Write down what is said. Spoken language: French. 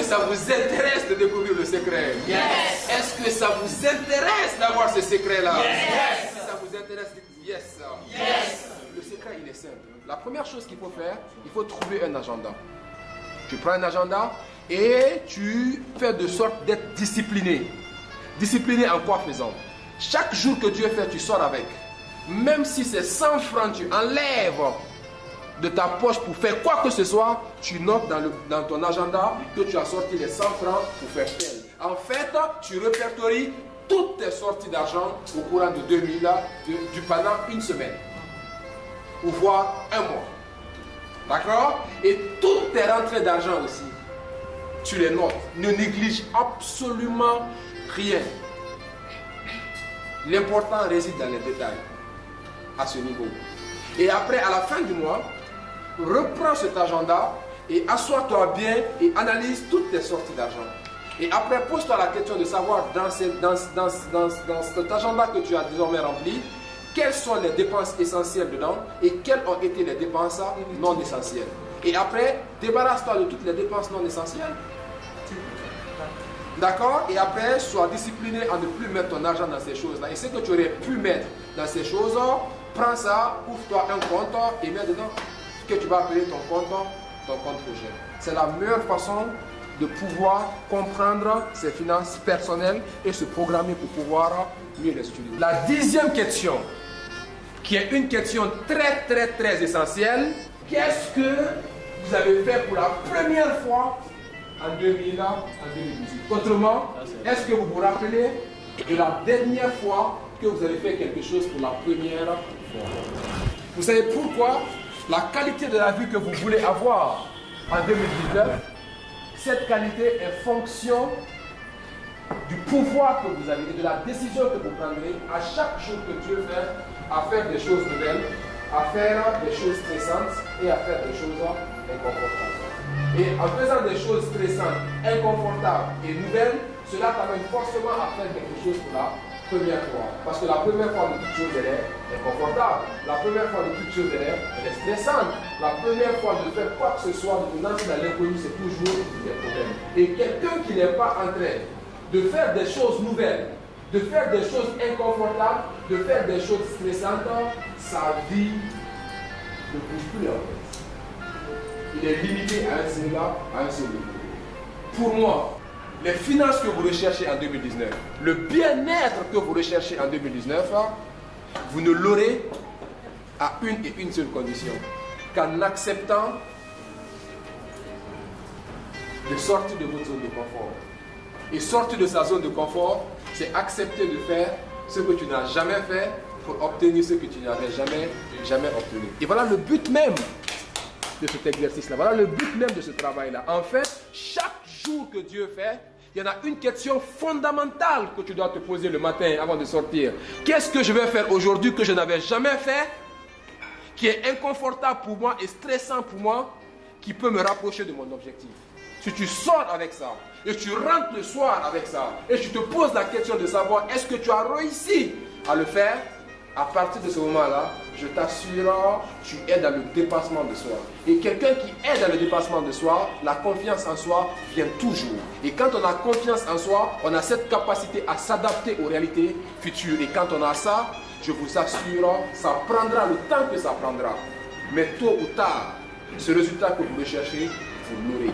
ça vous intéresse de découvrir le secret? Yes. Est-ce que ça vous intéresse d'avoir ce secret-là? Yes. Si ça vous intéresse, dites yes. Yes. Le secret, il est simple. La première chose qu'il faut faire, il faut trouver un agenda. Tu prends un agenda et tu fais de sorte d'être discipliné. Discipliné en quoi faisant? Chaque jour que Dieu fait, tu sors avec. Même si c'est 100 francs, tu enlèves de ta poche pour faire quoi que ce soit, tu notes dans ton agenda que tu as sorti les 100 francs pour faire tel. En fait, tu répertories toutes tes sorties d'argent au courant de 2000 pendant une semaine. Ou voire un mois. D'accord? Et toutes tes rentrées d'argent aussi, tu les notes. Ne néglige absolument rien. L'important réside dans les détails. À ce niveau. Et après, à la fin du mois, reprends cet agenda et assois-toi bien et analyse toutes tes sorties d'argent. Et après, pose-toi la question de savoir dans cet agenda que tu as désormais rempli, quelles sont les dépenses essentielles dedans et quelles ont été les dépenses non essentielles. Et après, débarrasse-toi de toutes les dépenses non essentielles. D'accord? Et après, sois discipliné à ne plus mettre ton argent dans ces choses-là. Et ce que tu aurais pu mettre dans ces choses, prends ça, ouvre-toi un compte et mets dedans ce que tu vas appeler ton compte projet. C'est la meilleure façon de pouvoir comprendre ses finances personnelles et se programmer pour pouvoir mieux les utiliser. La 10e question, qui est une question très essentielle, qu'est-ce que vous avez fait pour la première fois en 2018? Autrement, est-ce que vous vous rappelez de la dernière fois que vous avez fait quelque chose pour la première fois? Vous savez pourquoi? La qualité de la vie que vous voulez avoir en 2019, cette qualité est fonction du pouvoir que vous avez et de la décision que vous prendrez à chaque jour que Dieu fait à faire des choses nouvelles, à faire des choses stressantes et à faire des choses inconfortables. Et en faisant des choses stressantes, inconfortables et nouvelles, cela t'amène forcément à faire quelque chose pour la première fois. Parce que la première fois de toute chose, elle est inconfortable. La première fois de toute chose, elle est stressante. La première fois de faire quoi que ce soit, de te lancer dans l'inconnu, c'est toujours des problèmes. Et quelqu'un qui n'est pas en train de faire des choses nouvelles, de faire des choses inconfortables, de faire des choses stressantes, sa vie ne bouge plus en fait. Il est limité à un seul niveau. Pour moi, les finances que vous recherchez en 2019, le bien-être que vous recherchez en 2019, vous ne l'aurez à une et une seule condition, qu'en acceptant de sortir de votre zone de confort. Et sortir de sa zone de confort, c'est accepter de faire ce que tu n'as jamais fait pour obtenir ce que tu n'avais jamais obtenu. Et voilà le but même de cet exercice-là. Voilà le but même de ce travail-là. En fait, chaque jour que Dieu fait, il y en a une question fondamentale que tu dois te poser le matin avant de sortir. Qu'est-ce que je vais faire aujourd'hui que je n'avais jamais fait, qui est inconfortable pour moi et stressant pour moi, qui peut me rapprocher de mon objectif? Si tu sors avec ça, et tu rentres le soir avec ça, et tu te poses la question de savoir est-ce que tu as réussi à le faire, à partir de ce moment-là, je t'assure, tu es dans le dépassement de soi. Et quelqu'un qui est dans le dépassement de soi, la confiance en soi vient toujours. Et quand on a confiance en soi, on a cette capacité à s'adapter aux réalités futures. Et quand on a ça, je vous assure, ça prendra le temps que ça prendra. Mais tôt ou tard, ce résultat que vous recherchez, vous l'aurez.